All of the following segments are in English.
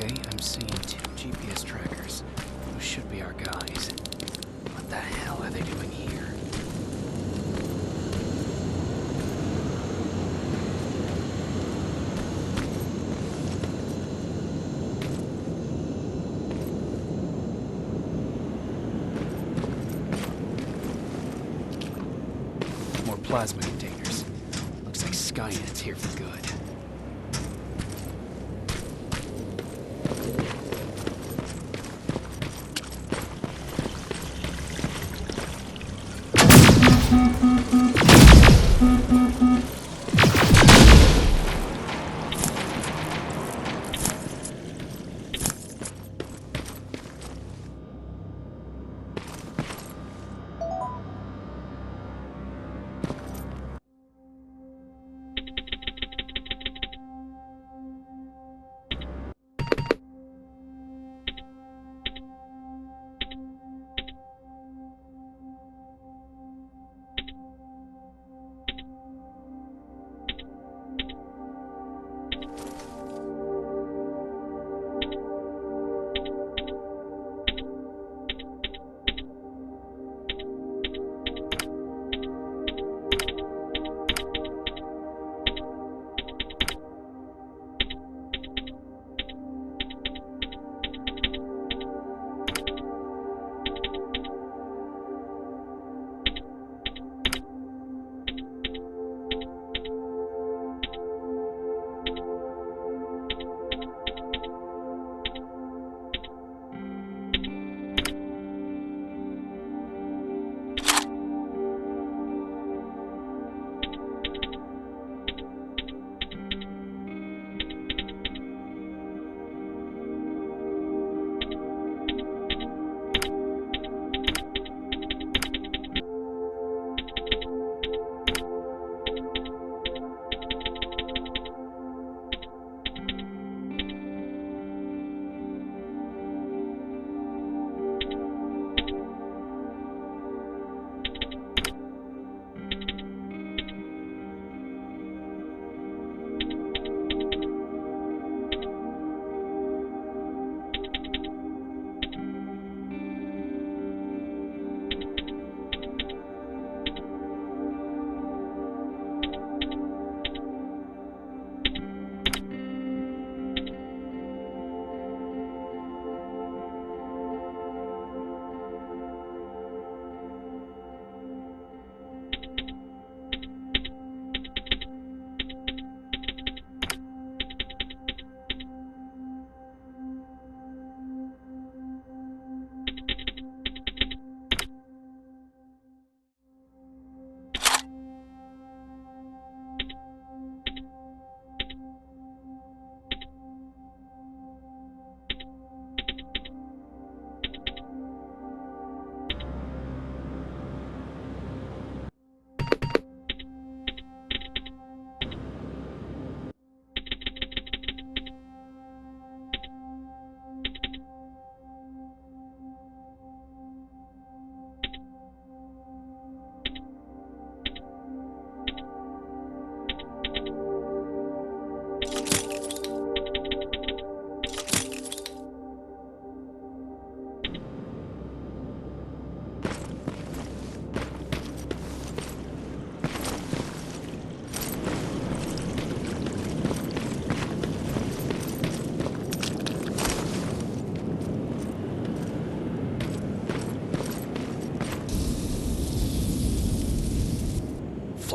Okay, I'm seeing 2 GPS trackers. Those should be our guys. What the hell are they doing here? More plasma containers. Looks like Skynet's here for good.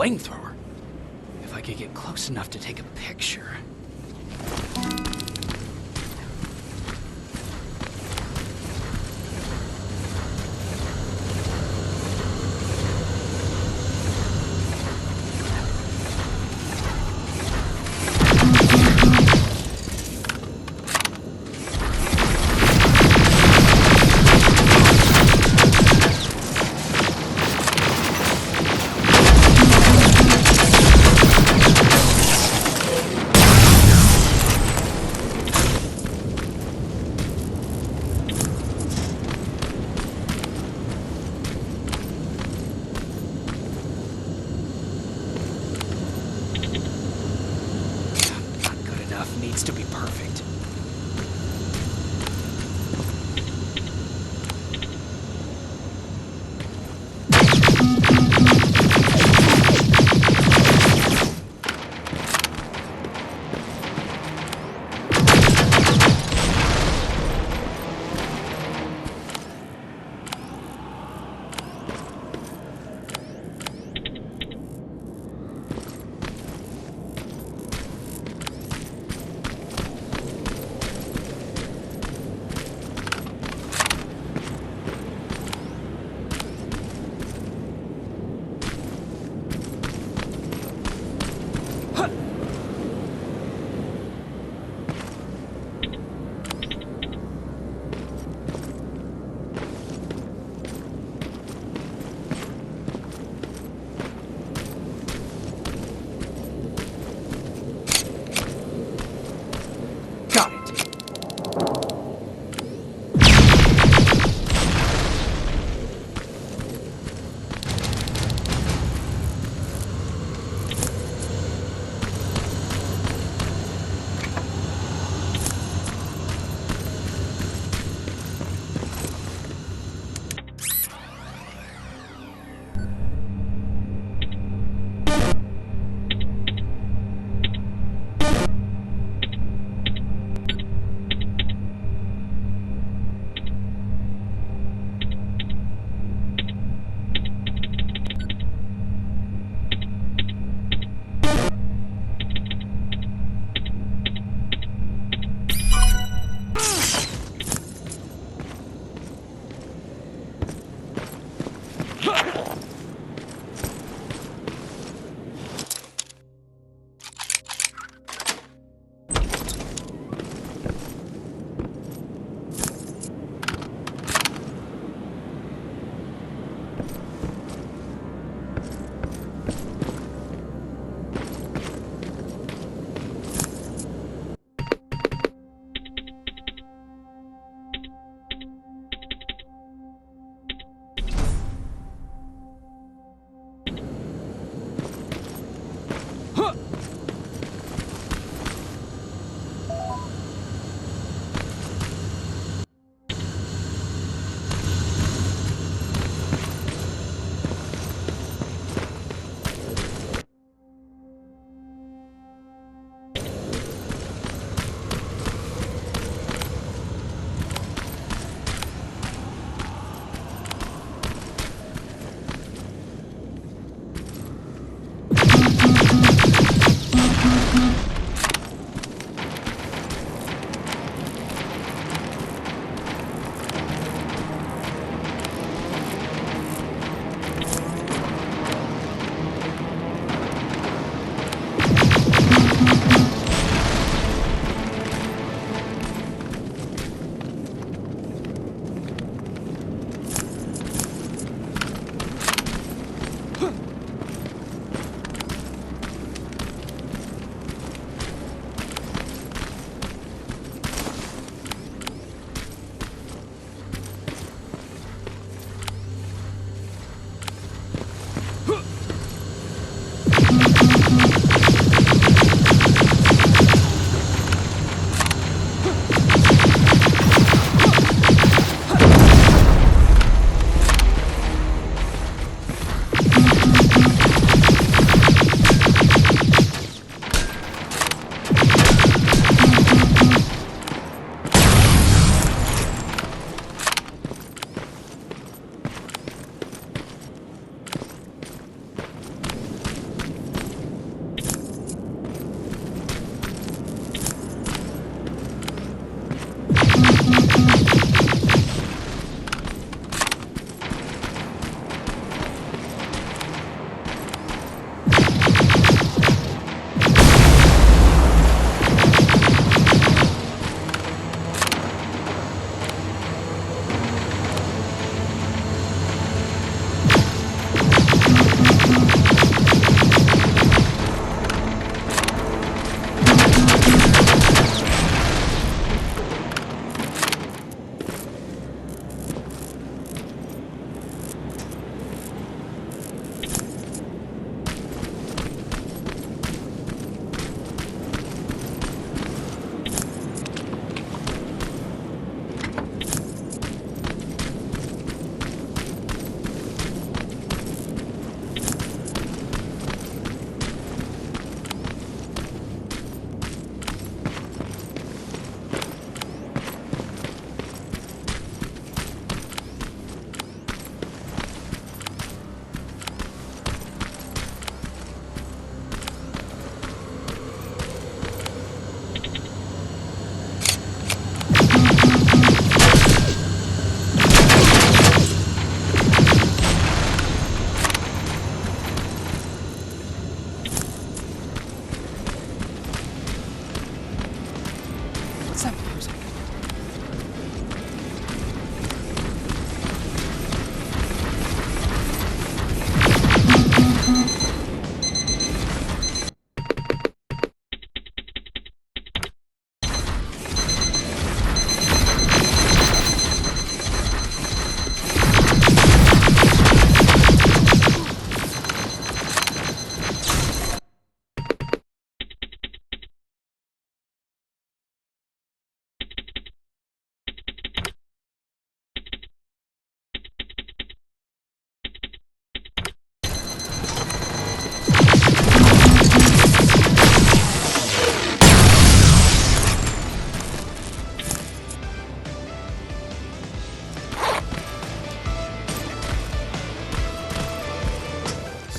Flamethrower? If I could get close enough to take a picture. Needs to be perfect. What's that music?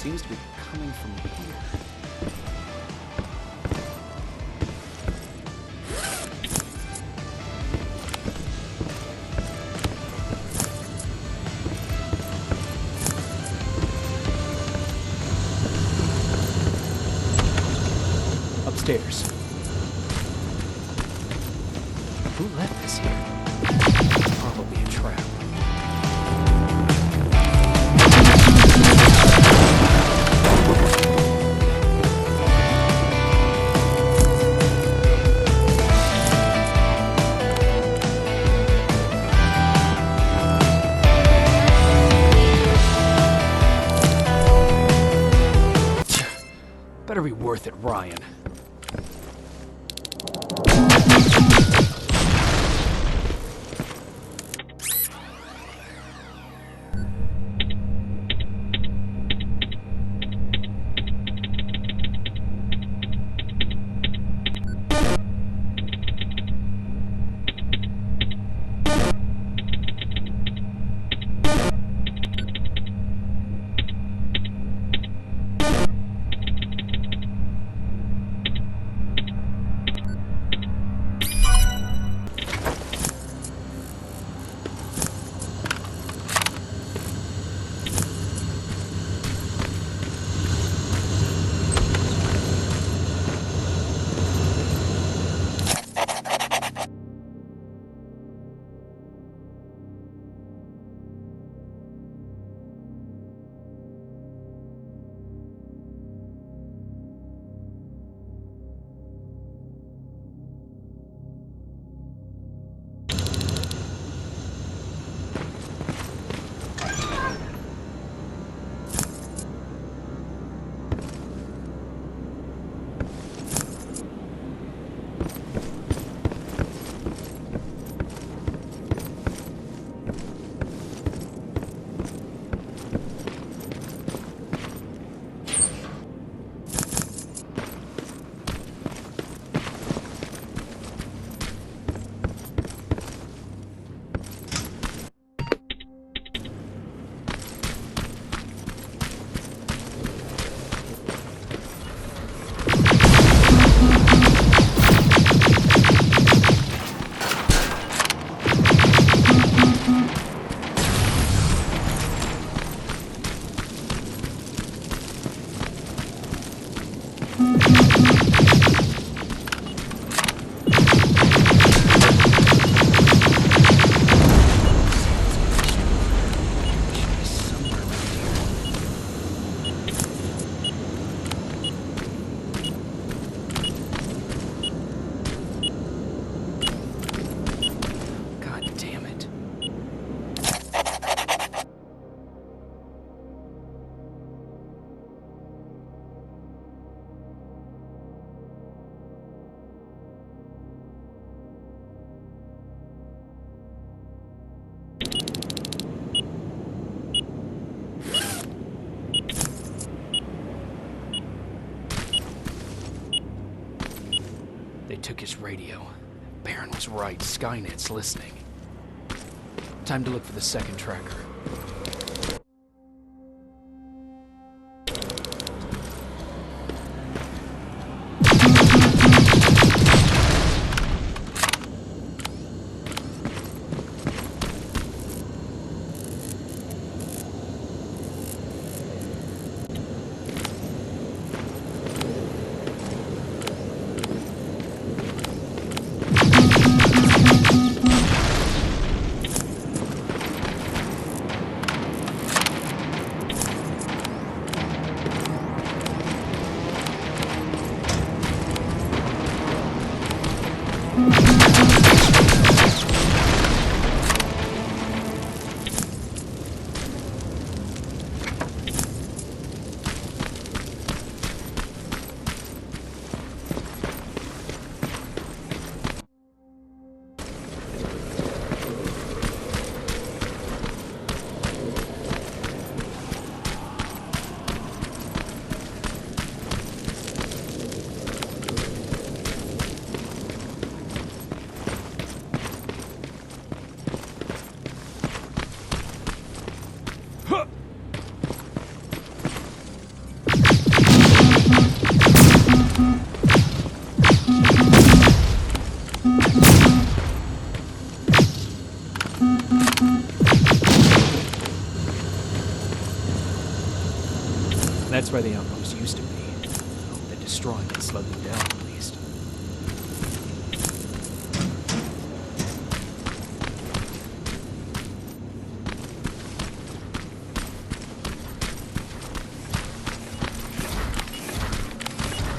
Seems to be coming from here. Upstairs. Who left this here? Probably a trap. Better be worth it, Ryan. They took his radio. Baron was right. Skynet's listening. Time to look for the second tracker. That's where the outpost used to be. Hope that destroying it slowed them down at least.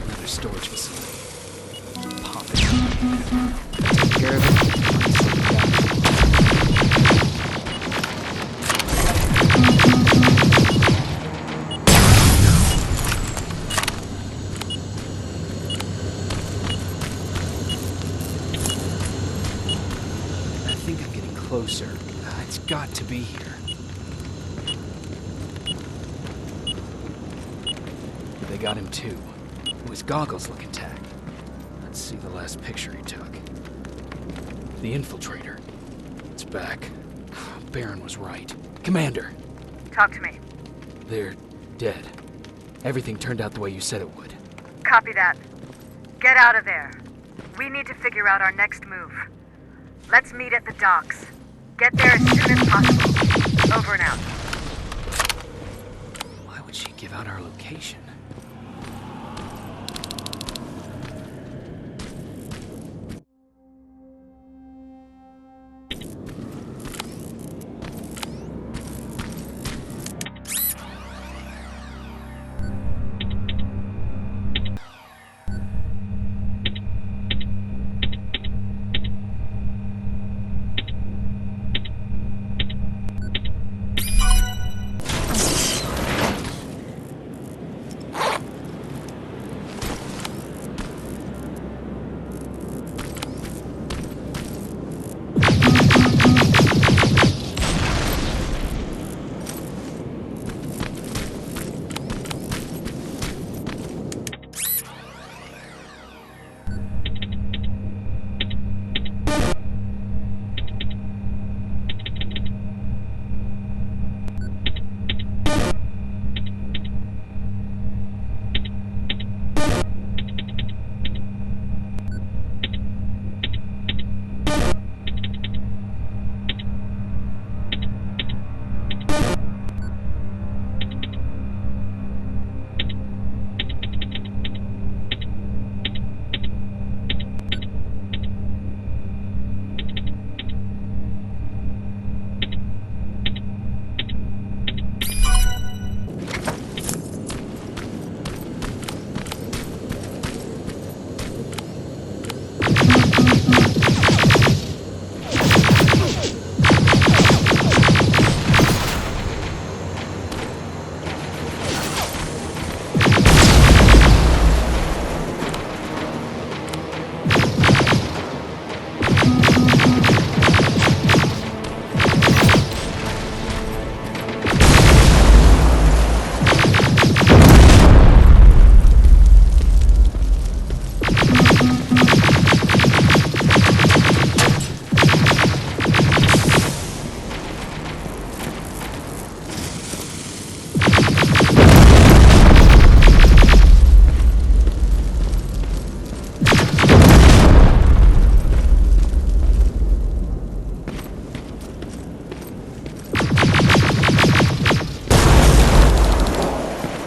Another storage facility. Pop it. Take care of it. Closer. It's got to be here. They got him too. His goggles look intact. Let's see the last picture he took. The infiltrator. It's back. Baron was right. Commander! Talk to me. They're dead. Everything turned out the way you said it would. Copy that. Get out of there. We need to figure out our next move. Let's meet at the docks. Get there as soon as possible. Over and out. Why would she give out our location?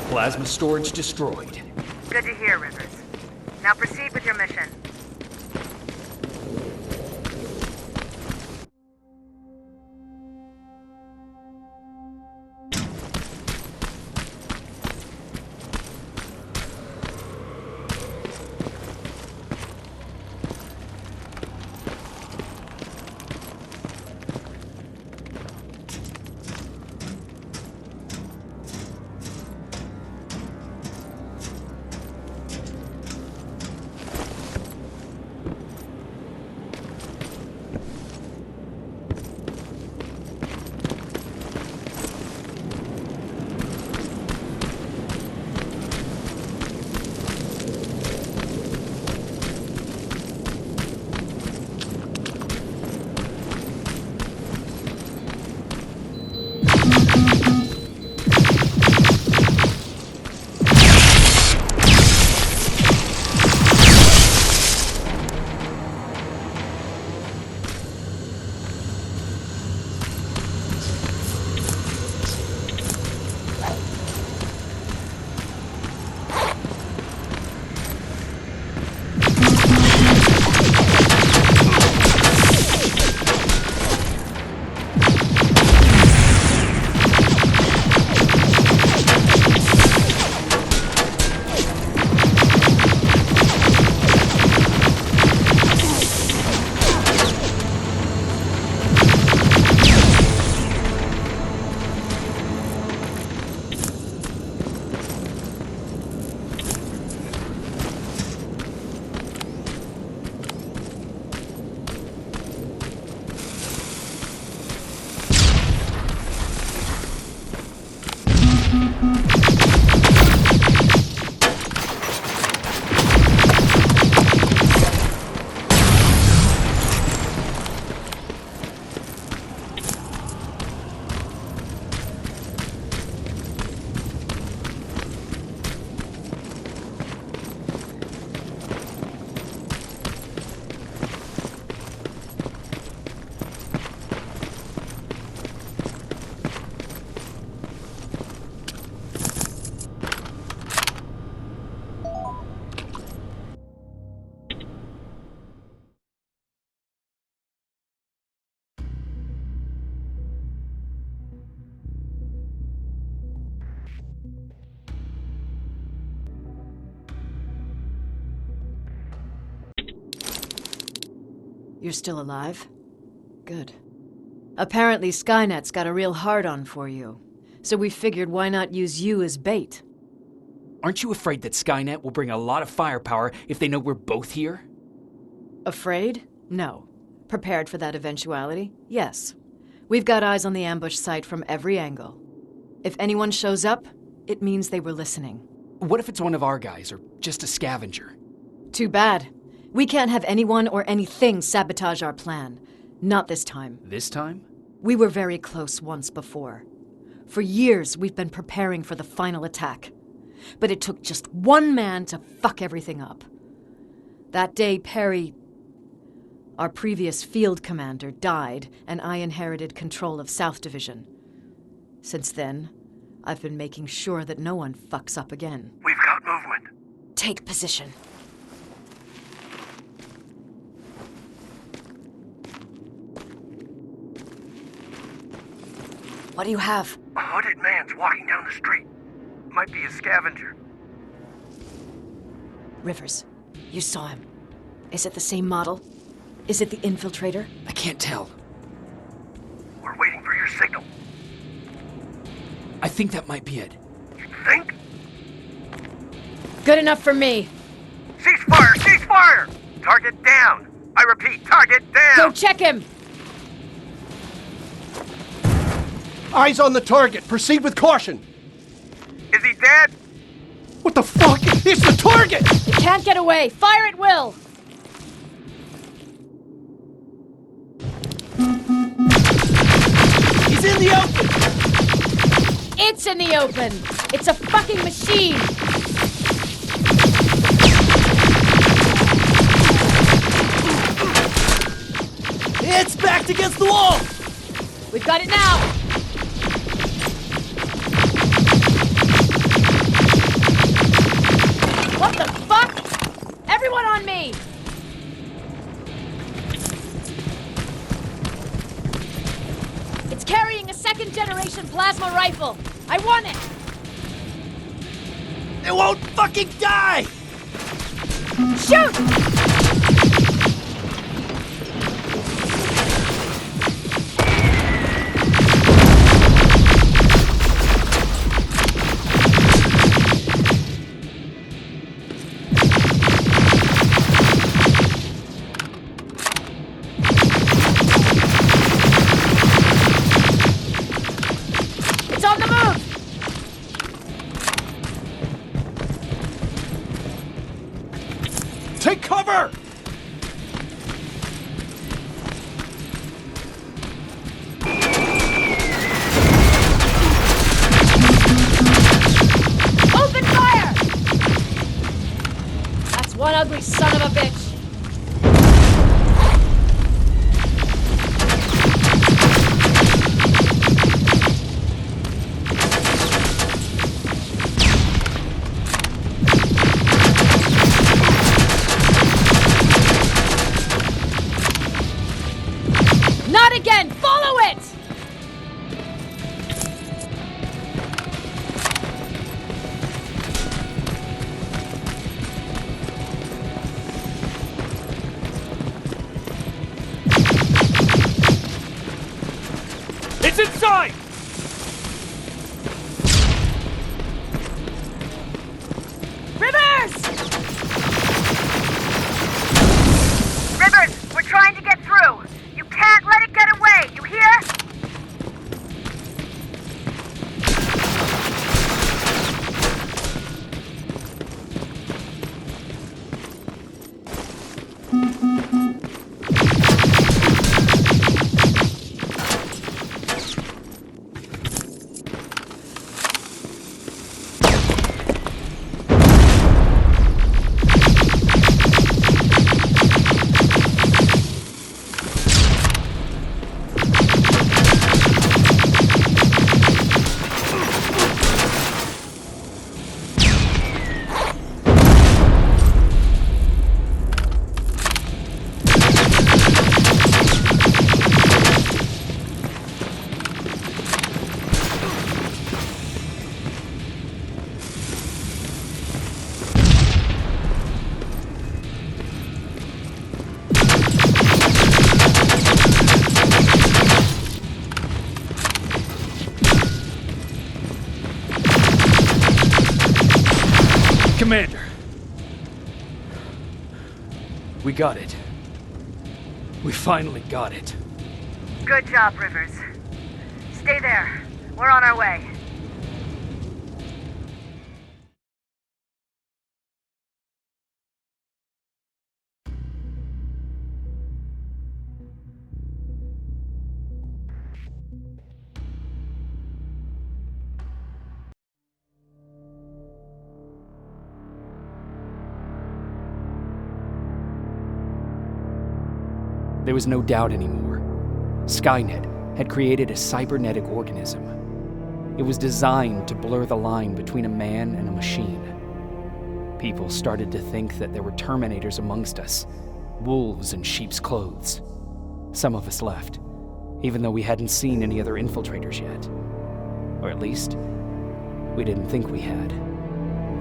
Plasma storage destroyed. Good to hear, Rivers. Now proceed with your mission. You're still alive? Good. Apparently Skynet's got a real hard-on for you. So we figured why not use you as bait? Aren't you afraid that Skynet will bring a lot of firepower if they know we're both here? Afraid? No. Prepared for that eventuality? Yes. We've got eyes on the ambush site from every angle. If anyone shows up, it means they were listening. What if it's one of our guys, or just a scavenger? Too bad. We can't have anyone or anything sabotage our plan. Not this time. This time? We were very close once before. For years, we've been preparing for the final attack. But it took just one man to fuck everything up. That day, Perry, our previous field commander, died, and I inherited control of South Division. Since then, I've been making sure that no one fucks up again. We've got movement. Take position. What do you have? A hooded man's walking down the street. Might be a scavenger. Rivers, you saw him. Is it the same model? Is it the infiltrator? I can't tell. We're waiting for your signal. I think that might be it. You think? Good enough for me. Cease fire! Cease fire! Target down! I repeat, target Go down! check him! Eyes on the target. Proceed with caution. Is he dead? What the fuck? It's the target! You can't get away! Fire at will! He's in the open! It's in the open! It's a fucking machine! It's backed against the wall! We've got it now! What the fuck? Everyone on me! It's carrying a second-generation plasma rifle! I want it! It won't fucking die! Shoot! It's on the move! Take cover! Open fire! That's one ugly son of a bitch. Not again! Follow it! It's inside! Rivers! Rivers, we're trying to get through. You can't let it get away, you hear? Commander. We got it. We finally got it. Good job, Rivers. Stay there. We're on our way. There was no doubt anymore. Skynet had created a cybernetic organism. It was designed to blur the line between a man and a machine. People started to think that there were Terminators amongst us, wolves in sheep's clothes. Some of us left, even though we hadn't seen any other infiltrators yet. Or at least, we didn't think we had.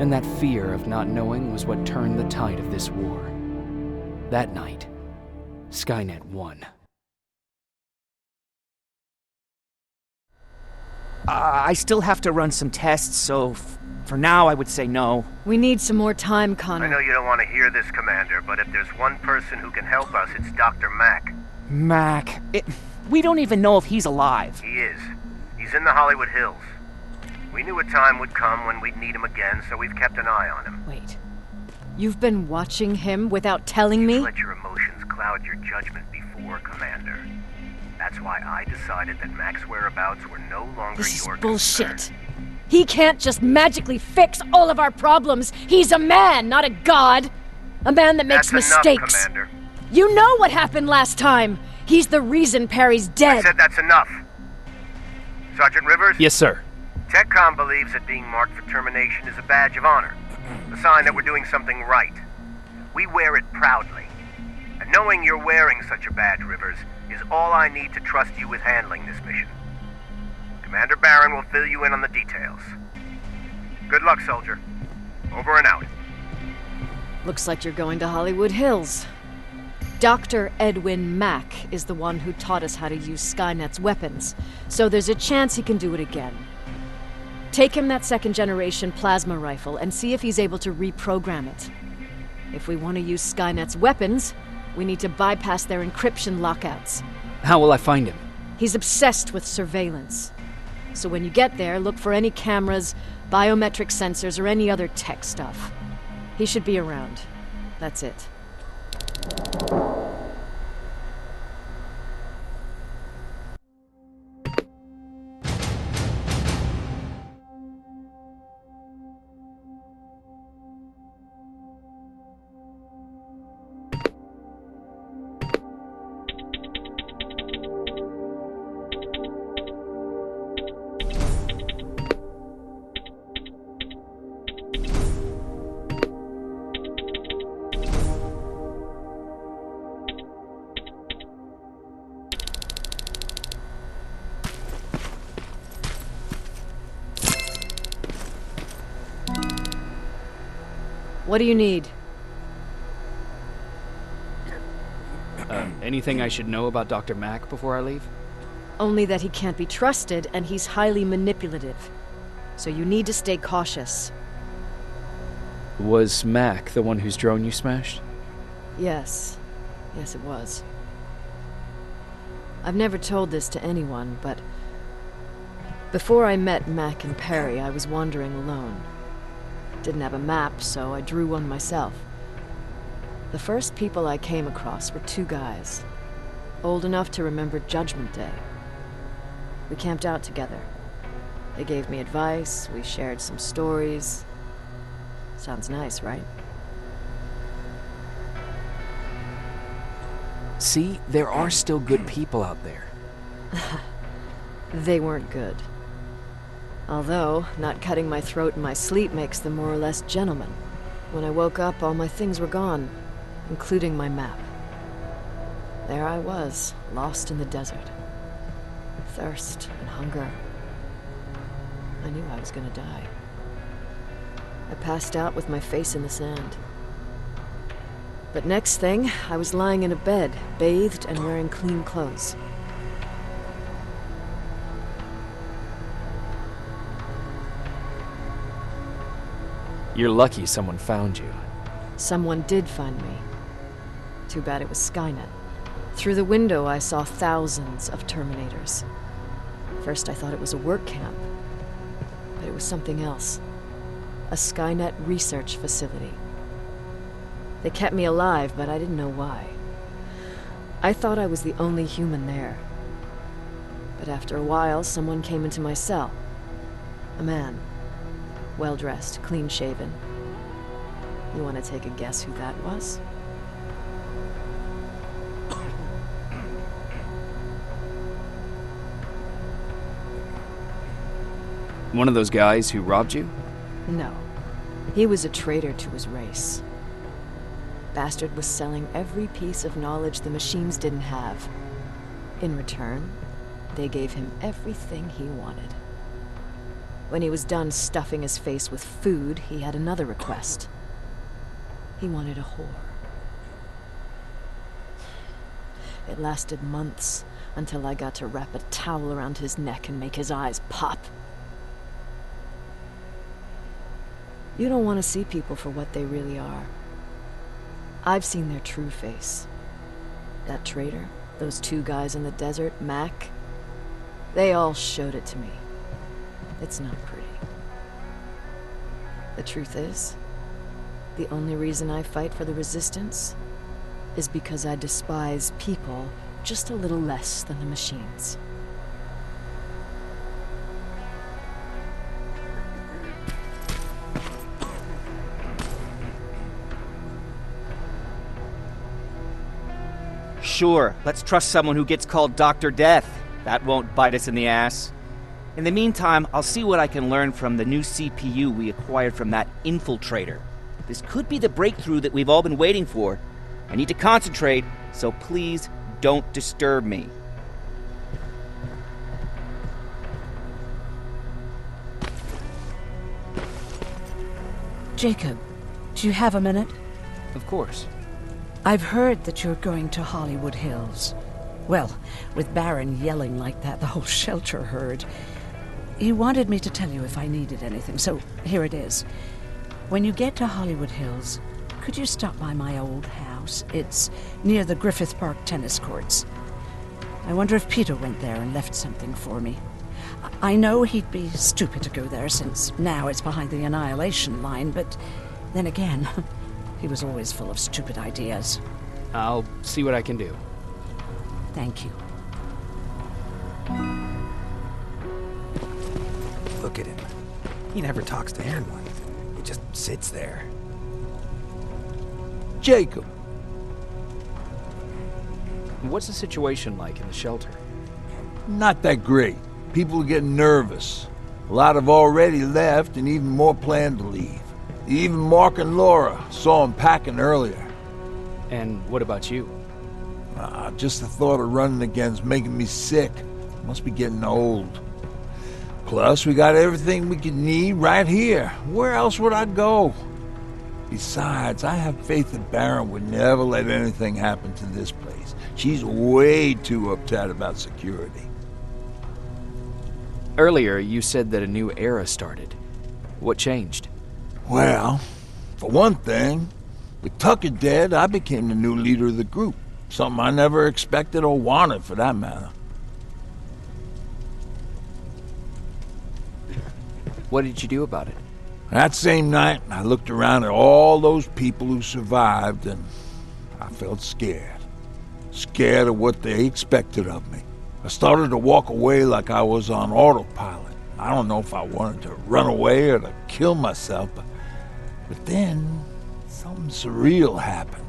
And that fear of not knowing was what turned the tide of this war. That night, Skynet won. I still have to run some tests, so for now I would say no. We need some more time, I Connor. know you don't want to hear this, Commander, but if there's one person who can help us, it's Dr. Mack. Mac, we don't even know if he's alive. He is. He's in the Hollywood Hills. We knew a time would come when we'd need him again, so we've kept an eye on him. Wait. You've been watching him without telling me? Let your emotions cloud your judgment before, Commander. That's why I decided that Mack's whereabouts were no longer This is your bullshit. concern. He can't just magically fix all of our problems. He's a man, not a god. A man that makes That's mistakes. enough, Commander. You know what happened last time. He's the reason Perry's I dead. said that's enough. Sergeant Rivers? Yes, sir. TechCom believes that being marked for termination is a badge of honor, a sign that we're doing something right. We wear it proudly. And knowing you're wearing such a badge, Rivers, is all I need to trust you with handling this mission. Commander Barron will fill you in on the details. Good luck, soldier. Over and out. Looks like you're going to Hollywood Hills. Dr. Edwin Mack is the one who taught us how to use Skynet's weapons, so there's a chance he can do it again. Take him that second-generation plasma rifle and see if he's able to reprogram it. If we want to use Skynet's weapons, we need to bypass their encryption lockouts. How will I find him? He's obsessed with surveillance. So when you get there, look for any cameras, biometric sensors, or any other tech stuff. He should be around. That's it. What do you need? Anything I should know about Dr. Mack before I leave? Only that he can't be trusted and he's highly manipulative. So you need to stay cautious. Was Mack the one whose drone you smashed? Yes. Yes, it was. I've never told this to anyone, but before I met Mack and Perry, I was wandering alone. Didn't have a map, so I drew one myself. The first people I came across were two guys, old enough to remember Judgment Day. We camped out together. They gave me advice, we shared some stories. Sounds nice, right? See, there are still good people out there. They weren't good. Although, not cutting my throat in my sleep makes them more or less gentlemen. When I woke up, all my things were gone, including my map. There I was, lost in the desert. Thirst and hunger. I knew I was gonna die. I passed out with my face in the sand. But next thing, I was lying in a bed, bathed and wearing clean clothes. You're lucky someone found you. Someone did find me. Too bad it was Skynet. Through the window, I saw thousands of Terminators. First, I thought it was a work camp, but it was something else. A Skynet research facility. They kept me alive, but I didn't know why. I thought I was the only human there. But after a while, someone came into my cell. A man. Well-dressed, clean-shaven. You want to take a guess who that was? One of those guys who robbed you? No. He was a traitor to his race. Bastard was selling every piece of knowledge the machines didn't have. In return, they gave him everything he wanted. When he was done stuffing his face with food, he had another request. He wanted a whore. It lasted months, until I got to wrap a towel around his neck and make his eyes pop. You don't want to see people for what they really are. I've seen their true face. That traitor, those two guys in the desert, Mac, they all showed it to me. It's not pretty. The truth is, the only reason I fight for the Resistance is because I despise people just a little less than the machines. Sure, let's trust someone who gets called Dr. Death. That won't bite us in the ass. In the meantime, I'll see what I can learn from the new CPU we acquired from that infiltrator. This could be the breakthrough that we've all been waiting for. I need to concentrate, so please don't disturb me. Jacob, do you have a minute? Of course. I've heard that you're going to Hollywood Hills. Well, with Baron yelling like that, the whole shelter heard. He wanted me to tell you if I needed anything, so here it is. When you get to Hollywood Hills, could you stop by my old house? It's near the Griffith Park tennis courts. I wonder if Peter went there and left something for me. I know he'd be stupid to go there, since now it's behind the Annihilation line, but then again, he was always full of stupid ideas. I'll see what I can do. Thank you. Look at him. He never talks to anyone. He just sits there. Jacob, What's the situation like in the shelter? not that great. People are getting nervous. A lot have already left, and even more plan to leave. Even Mark and Laura saw him packing earlier. And what about you? Just the thought of running again's making me sick. Must be getting old. Plus, we got everything we could need right here. Where else would I go? Besides, I have faith that Baron would never let anything happen to this place. She's way too uptight about security. Earlier, you said that a new era started. What changed? Well, for one thing, with Tucker dead, I became the new leader of the group. Something I never expected or wanted, for that matter. What did you do about it? That same night, I looked around at all those people who survived, and I felt scared. Scared of what they expected of me. I started to walk away like I was on autopilot. I don't know if I wanted to run away or to kill myself, but then something surreal happened.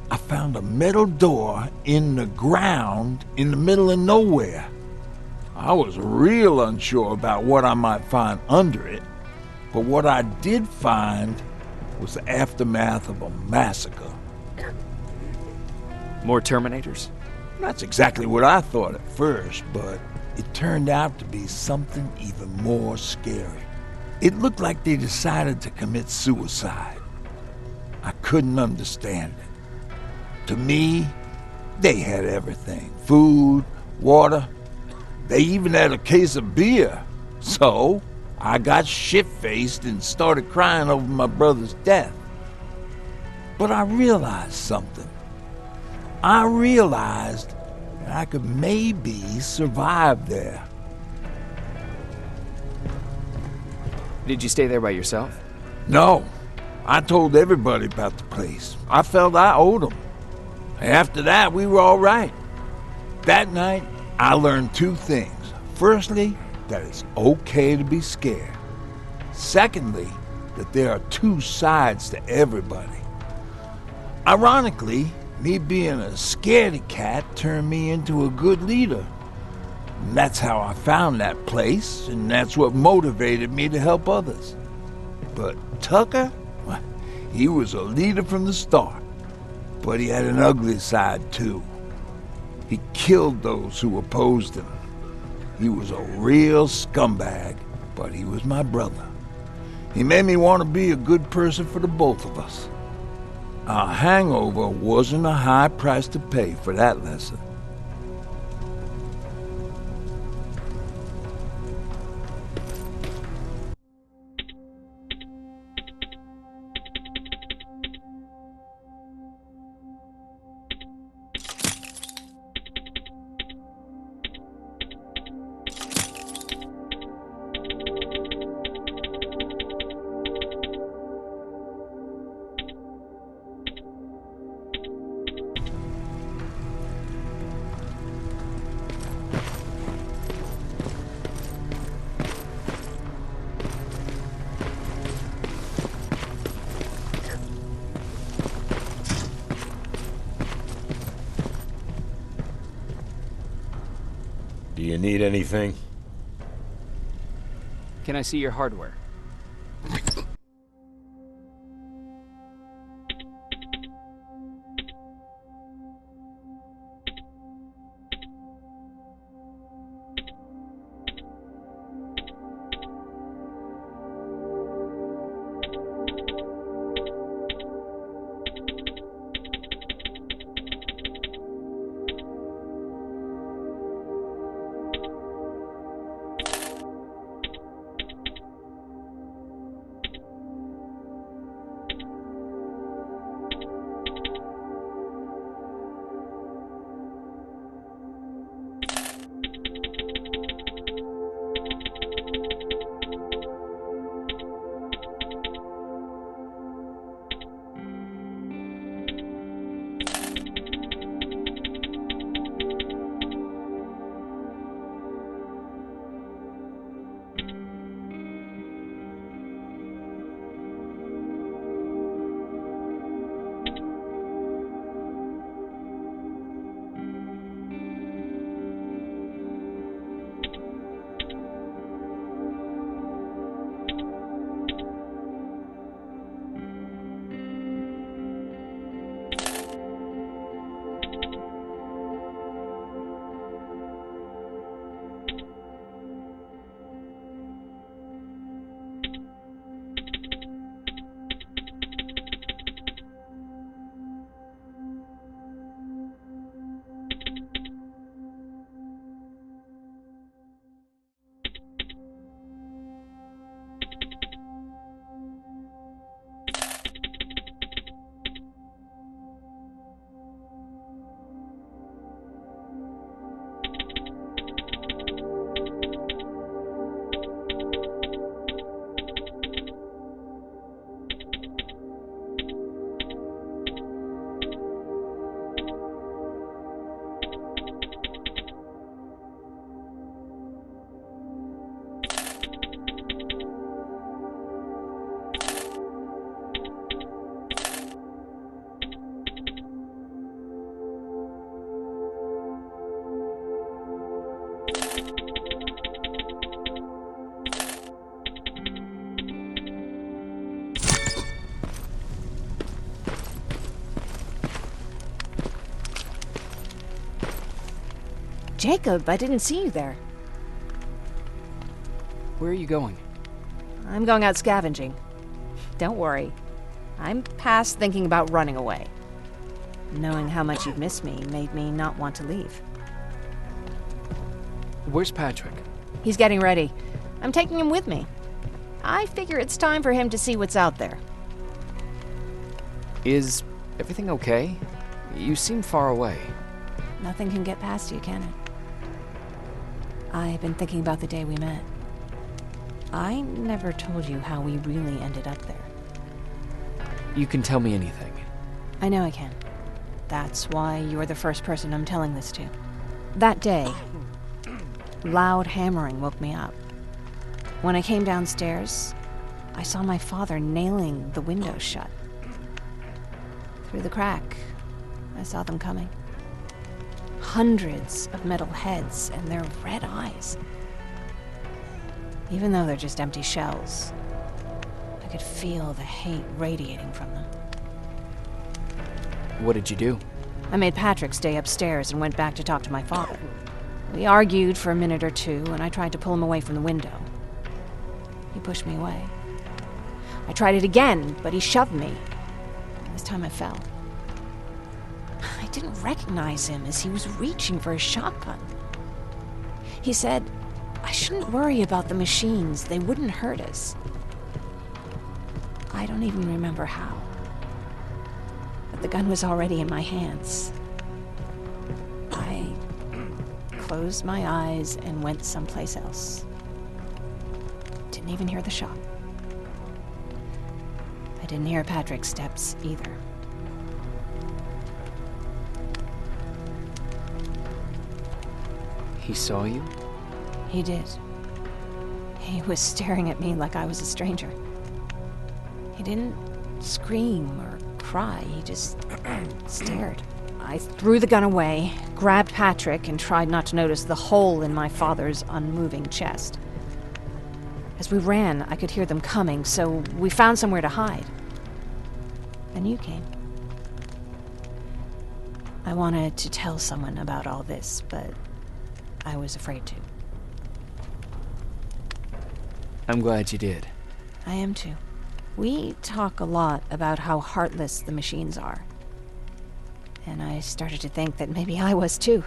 I found a metal door in the ground in the middle of nowhere. I was real unsure about what I might find under it, but what I did find was the aftermath of a massacre. More Terminators? That's exactly what I thought at first, but it turned out to be something even more scary. It looked like they decided to commit suicide. I couldn't understand it. To me, they had everything. Food, water. They even had a case of beer. So, I got shit-faced and started crying over my brother's death. But I realized something. I realized that I could maybe survive there. Did you stay there by yourself? No, I told everybody about the place. I felt I owed them. After that, we were all right. That night, I learned two things. Firstly, that it's okay to be scared. Secondly, that there are two sides to everybody. Ironically, me being a scaredy cat turned me into a good leader. And that's how I found that place, and that's what motivated me to help others. But Tucker, well, he was a leader from the start. But he had an ugly side too. He killed those who opposed him. He was a real scumbag, but he was my brother. He made me want to be a good person for the both of us. Our hangover wasn't a high price to pay for that lesson. Do you need anything? Can I see your hardware? Jacob, I didn't see you there. Where are you going? I'm going out scavenging. Don't worry. I'm past thinking about running away. Knowing how much you'd miss me made me not want to leave. Where's Patrick? He's getting ready. I'm taking him with me. I figure it's time for him to see what's out there. Is everything okay? You seem far away. Nothing can get past you, can it? I've been thinking about the day we met. I never told you how we really ended up there. You can tell me anything. I know I can. That's why you're the first person I'm telling this to. That day, loud hammering woke me up. When I came downstairs, I saw my father nailing the window shut. Through the crack, I saw them coming. Hundreds of metal heads and their red eyes. Even though they're just empty shells, I could feel the hate radiating from them. What did you do? I made Patrick stay upstairs and went back to talk to my father. We argued for a minute or two, and I tried to pull him away from the window. He pushed me away. I tried it again, but he shoved me. This time I fell. I didn't recognize him as he was reaching for a shotgun. He said, I shouldn't worry about the machines. They wouldn't hurt us. I don't even remember how. But the gun was already in my hands. I closed my eyes and went someplace else. Didn't even hear the shot. I didn't hear Patrick's steps either. He saw you? He did. He was staring at me like I was a stranger. He didn't scream or cry, he just stared. I threw the gun away, grabbed Patrick, and tried not to notice the hole in my father's unmoving chest. As we ran, I could hear them coming, so we found somewhere to hide. Then you came. I wanted to tell someone about all this, but I was afraid to. I'm glad you did. I am too. We talk a lot about how heartless the machines are. And I started to think that maybe I was too.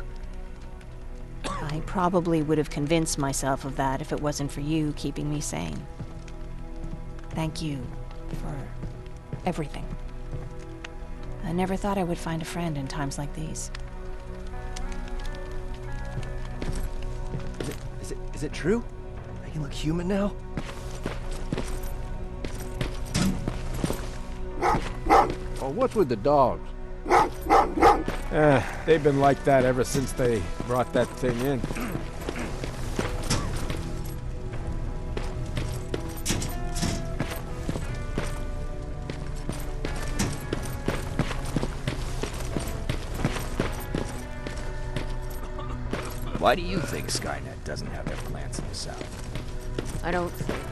I probably would have convinced myself of that if it wasn't for you keeping me sane. Thank you for everything. I never thought I would find a friend in times like these. Is it true? I can look human now? Oh, what's with the dogs? They've been like that ever since they brought that thing in. Why do you think Skynet doesn't have their plants in the South? I don't think.